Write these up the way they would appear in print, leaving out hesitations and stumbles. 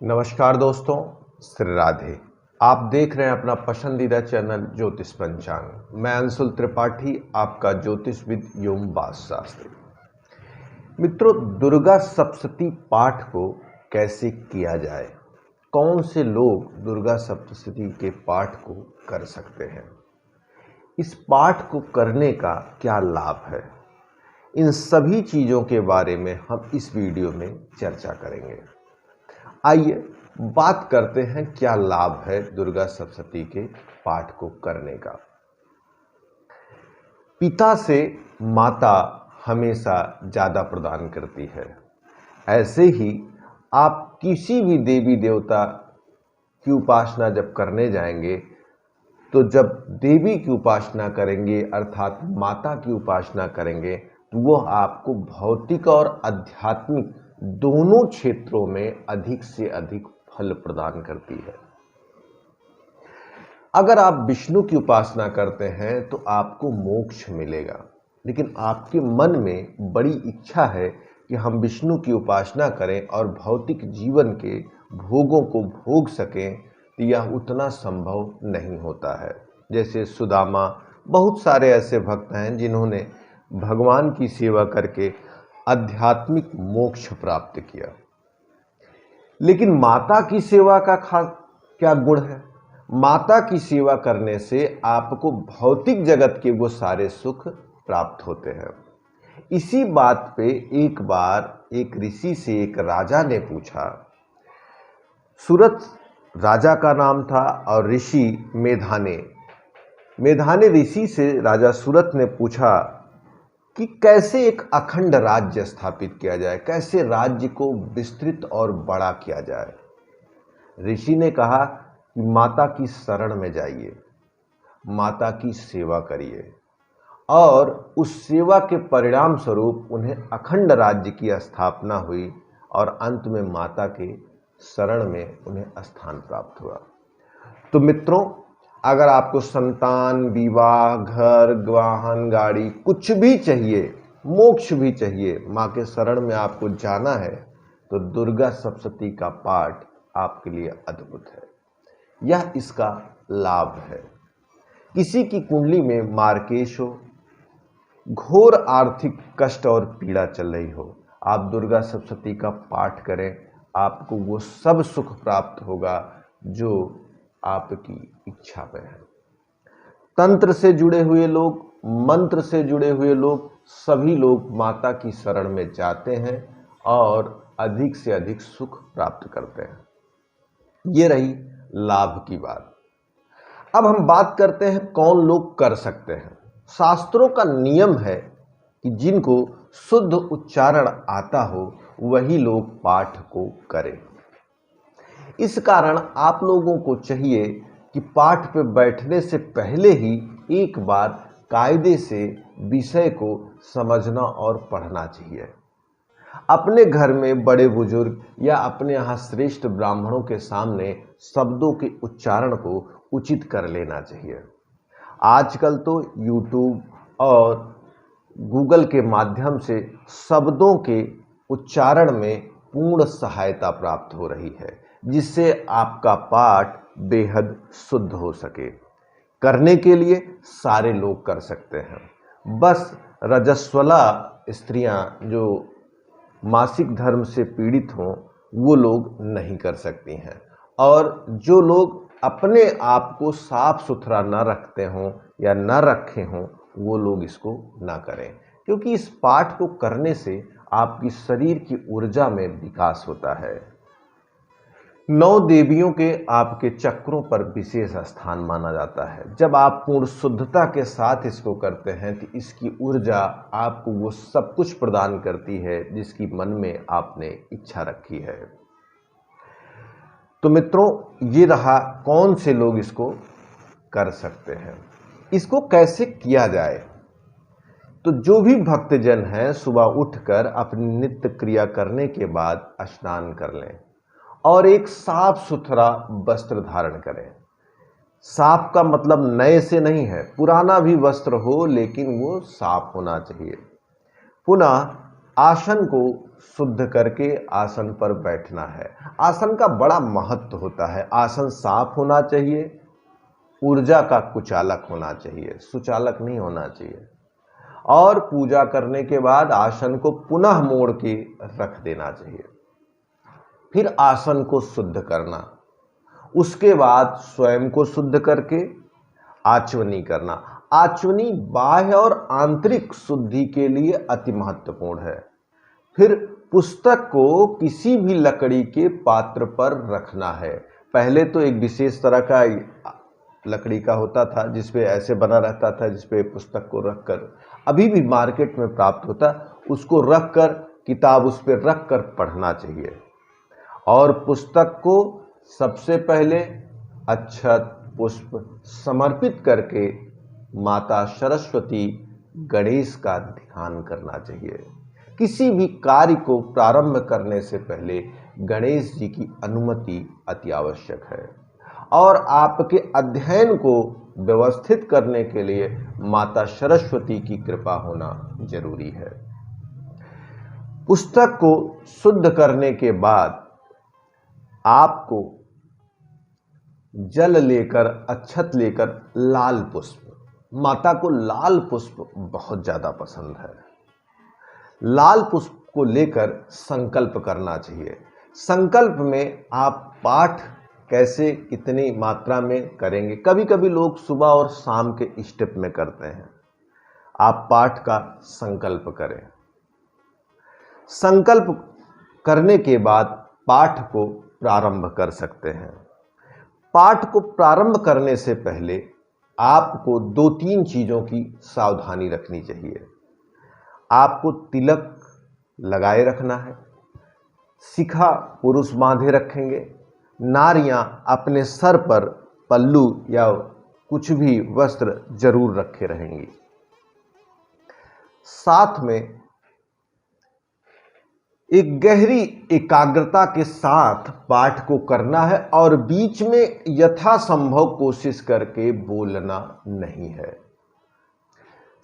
नमस्कार दोस्तों, श्री राधे। आप देख रहे हैं अपना पसंदीदा चैनल ज्योतिष पंचांग। मैं अंशुल त्रिपाठी, आपका ज्योतिषविद एवं वास्तुशास्त्री। मित्रों, दुर्गा सप्तशती पाठ को कैसे किया जाए, कौन से लोग दुर्गा सप्तशती के पाठ को कर सकते हैं, इस पाठ को करने का क्या लाभ है, इन सभी चीज़ों के बारे में हम इस वीडियो में चर्चा करेंगे। आइए बात करते हैं क्या लाभ है दुर्गा सप्तशती के पाठ को करने का। पिता से माता हमेशा ज़्यादा प्रदान करती है। ऐसे ही आप किसी भी देवी देवता की उपासना जब करने जाएंगे तो जब देवी की उपासना करेंगे अर्थात माता की उपासना करेंगे तो वो आपको भौतिक और आध्यात्मिक दोनों क्षेत्रों में अधिक से अधिक फल प्रदान करती है। अगर आप विष्णु की उपासना करते हैं तो आपको मोक्ष मिलेगा, लेकिन आपके मन में बड़ी इच्छा है कि हम विष्णु की उपासना करें और भौतिक जीवन के भोगों को भोग सकें, तो यह उतना संभव नहीं होता है। जैसे सुदामा, बहुत सारे ऐसे भक्त हैं जिन्होंने भगवान की सेवा करके आध्यात्मिक मोक्ष प्राप्त किया। लेकिन माता की सेवा का क्या गुण है? माता की सेवा करने से आपको भौतिक जगत के वो सारे सुख प्राप्त होते हैं। इसी बात पे एक बार एक ऋषि से एक राजा ने पूछा। सूरत राजा का नाम था और ऋषि मेधाने ऋषि से राजा सूरत ने पूछा कि कैसे एक अखंड राज्य स्थापित किया जाए, कैसे राज्य को विस्तृत और बड़ा किया जाए। ऋषि ने कहा कि माता की शरण में जाइए, माता की सेवा करिए और उस सेवा के परिणाम स्वरूप उन्हें अखंड राज्य की स्थापना हुई और अंत में माता के शरण में उन्हें स्थान प्राप्त हुआ। तो मित्रों, अगर आपको संतान, विवाह, घर, वाहन, गाड़ी कुछ भी चाहिए, मोक्ष भी चाहिए, माँ के शरण में आपको जाना है, तो दुर्गा सप्तशती का पाठ आपके लिए अद्भुत है। यह इसका लाभ है। किसी की कुंडली में मार्केश हो, घोर आर्थिक कष्ट और पीड़ा चल रही हो, आप दुर्गा सप्तशती का पाठ करें, आपको वो सब सुख प्राप्त होगा जो आपकी इच्छा में है। तंत्र से जुड़े हुए लोग, मंत्र से जुड़े हुए लोग, सभी लोग माता की शरण में जाते हैं और अधिक से अधिक सुख प्राप्त करते हैं। ये रही लाभ की बात। अब हम बात करते हैं कौन लोग कर सकते हैं। शास्त्रों का नियम है कि जिनको शुद्ध उच्चारण आता हो वही लोग पाठ को करें। इस कारण आप लोगों को चाहिए कि पाठ पे बैठने से पहले ही एक बार कायदे से विषय को समझना और पढ़ना चाहिए। अपने घर में बड़े बुजुर्ग या अपने यहाँ श्रेष्ठ ब्राह्मणों के सामने शब्दों के उच्चारण को उचित कर लेना चाहिए। आजकल तो YouTube और गूगल के माध्यम से शब्दों के उच्चारण में पूर्ण सहायता प्राप्त हो रही है, जिससे आपका पाठ बेहद शुद्ध हो सके। करने के लिए सारे लोग कर सकते हैं, बस रजस्वला स्त्रियां जो मासिक धर्म से पीड़ित हों वो लोग नहीं कर सकती हैं, और जो लोग अपने आप को साफ सुथरा न रखते हों या न रखे हों वो लोग इसको ना करें, क्योंकि इस पाठ को करने से आपकी शरीर की ऊर्जा में विकास होता है। 9 देवियों के आपके चक्रों पर विशेष स्थान माना जाता है। जब आप पूर्ण शुद्धता के साथ इसको करते हैं तो इसकी ऊर्जा आपको वो सब कुछ प्रदान करती है जिसकी मन में आपने इच्छा रखी है। तो मित्रों, ये रहा कौन से लोग इसको कर सकते हैं। इसको कैसे किया जाए, तो जो भी भक्तजन हैं सुबह उठकर अपनी नित्य क्रिया करने के बाद स्नान कर लें और एक साफ सुथरा वस्त्र धारण करें। साफ का मतलब नए से नहीं है, पुराना भी वस्त्र हो लेकिन वो साफ होना चाहिए। पुनः आसन को शुद्ध करके आसन पर बैठना है। आसन का बड़ा महत्व होता है। आसन साफ होना चाहिए, ऊर्जा का कुचालक होना चाहिए, सुचालक नहीं होना चाहिए। और पूजा करने के बाद आसन को पुनः मोड़ के रख देना चाहिए। फिर आसन को शुद्ध करना, उसके बाद स्वयं को शुद्ध करके आचमनी करना। आचमनी बाह्य और आंतरिक शुद्धि के लिए अति महत्वपूर्ण है। फिर पुस्तक को किसी भी लकड़ी के पात्र पर रखना है। पहले तो एक विशेष तरह का लकड़ी का होता था जिसपे ऐसे बना रहता था, जिसपे पुस्तक को रखकर, अभी भी मार्केट में प्राप्त होता, उसको रखकर किताब उस पर रखकर पढ़ना चाहिए। और पुस्तक को सबसे पहले अक्षत पुष्प समर्पित करके माता सरस्वती गणेश का ध्यान करना चाहिए। किसी भी कार्य को प्रारंभ करने से पहले गणेश जी की अनुमति अति आवश्यक है। और आपके अध्ययन को व्यवस्थित करने के लिए माता सरस्वती की कृपा होना जरूरी है। पुस्तक को शुद्ध करने के बाद आपको जल लेकर, अक्षत लेकर, लाल पुष्प, माता को लाल पुष्प बहुत ज्यादा पसंद है, लाल पुष्प को लेकर संकल्प करना चाहिए। संकल्प में आप पाठ कैसे कितनी मात्रा में करेंगे, कभी कभी लोग सुबह और शाम के स्टेप में करते हैं। आप पाठ का संकल्प करें। संकल्प करने के बाद पाठ को प्रारंभ कर सकते हैं। पाठ को प्रारंभ करने से पहले आपको 2-3 चीजों की सावधानी रखनी चाहिए। आपको तिलक लगाए रखना है, शिखा पुरुष बांधे रखेंगे, नारियां अपने सर पर पल्लू या कुछ भी वस्त्र जरूर रखे रहेंगी। साथ में एक गहरी एकाग्रता के साथ पाठ को करना है और बीच में यथासंभव कोशिश करके बोलना नहीं है।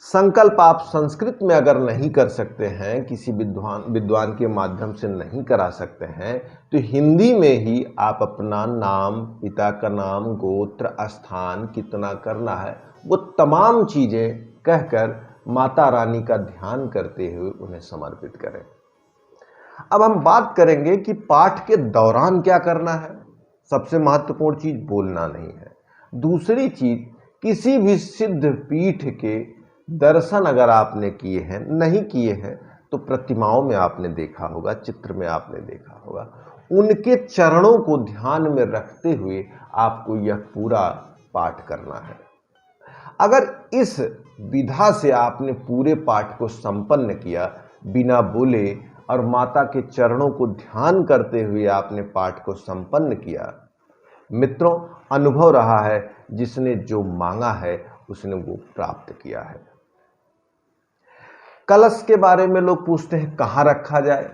संकल्प आप संस्कृत में अगर नहीं कर सकते हैं, किसी विद्वान के माध्यम से नहीं करा सकते हैं, तो हिंदी में ही आप अपना नाम, पिता का नाम, गोत्र, स्थान कितना करना है, वो तमाम चीजें कहकर माता रानी का ध्यान करते हुए उन्हें समर्पित करें। अब हम बात करेंगे कि पाठ के दौरान क्या करना है। सबसे महत्वपूर्ण चीज बोलना नहीं है। दूसरी चीज, किसी भी सिद्ध पीठ के दर्शन अगर आपने किए हैं, नहीं किए हैं तो प्रतिमाओं में आपने देखा होगा, चित्र में आपने देखा होगा, उनके चरणों को ध्यान में रखते हुए आपको यह पूरा पाठ करना है। अगर इस विधा से आपने पूरे पाठ को संपन्न किया, बिना बोले और माता के चरणों को ध्यान करते हुए आपने पाठ को संपन्न किया, मित्रों, अनुभव रहा है जिसने जो मांगा है उसने वो प्राप्त किया है। कलश के बारे में लोग पूछते हैं कहाँ रखा जाए।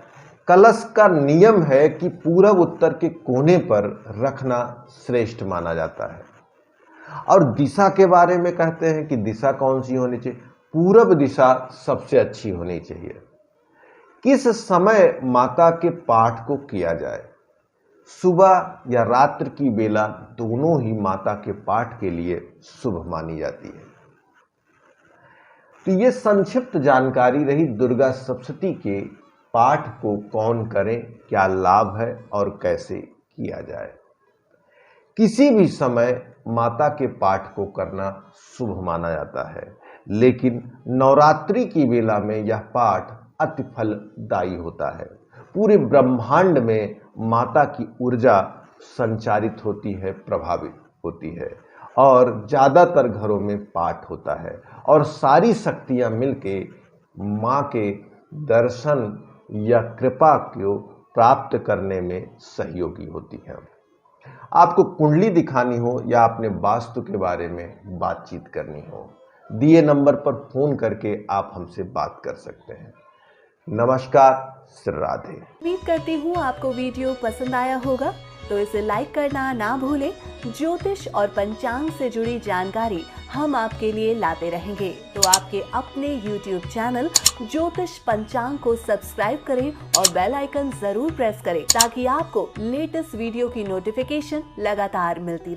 कलश का नियम है कि पूरब उत्तर के कोने पर रखना श्रेष्ठ माना जाता है। और दिशा के बारे में कहते हैं कि दिशा कौन सी होनी चाहिए, पूरब दिशा सबसे अच्छी होनी चाहिए। किस समय माता के पाठ को किया जाए, सुबह या रात्र की बेला दोनों ही माता के पाठ के लिए शुभ मानी जाती है। तो ये संक्षिप्त जानकारी रही दुर्गा सप्तशती के पाठ को कौन करे, क्या लाभ है और कैसे किया जाए। किसी भी समय माता के पाठ को करना शुभ माना जाता है, लेकिन नवरात्रि की बेला में यह पाठ अति फलदायी होता है। पूरे ब्रह्मांड में माता की ऊर्जा संचारित होती है, प्रभावित होती है, और ज़्यादातर घरों में पाठ होता है और सारी शक्तियां मिलके माँ के दर्शन या कृपा को प्राप्त करने में सहयोगी होती हैं। आपको कुंडली दिखानी हो या अपने वास्तु के बारे में बातचीत करनी हो, दिए नंबर पर फोन करके आप हमसे बात कर सकते हैं। नमस्कार, श्री राधे। उम्मीद करती हूँ आपको वीडियो पसंद आया होगा। तो इसे लाइक करना ना भूलें। ज्योतिष और पंचांग से जुड़ी जानकारी हम आपके लिए लाते रहेंगे, तो आपके अपने YouTube चैनल ज्योतिष पंचांग को सब्सक्राइब करें और बेल आइकन जरूर प्रेस करें ताकि आपको लेटेस्ट वीडियो की नोटिफिकेशन लगातार मिलती रहे।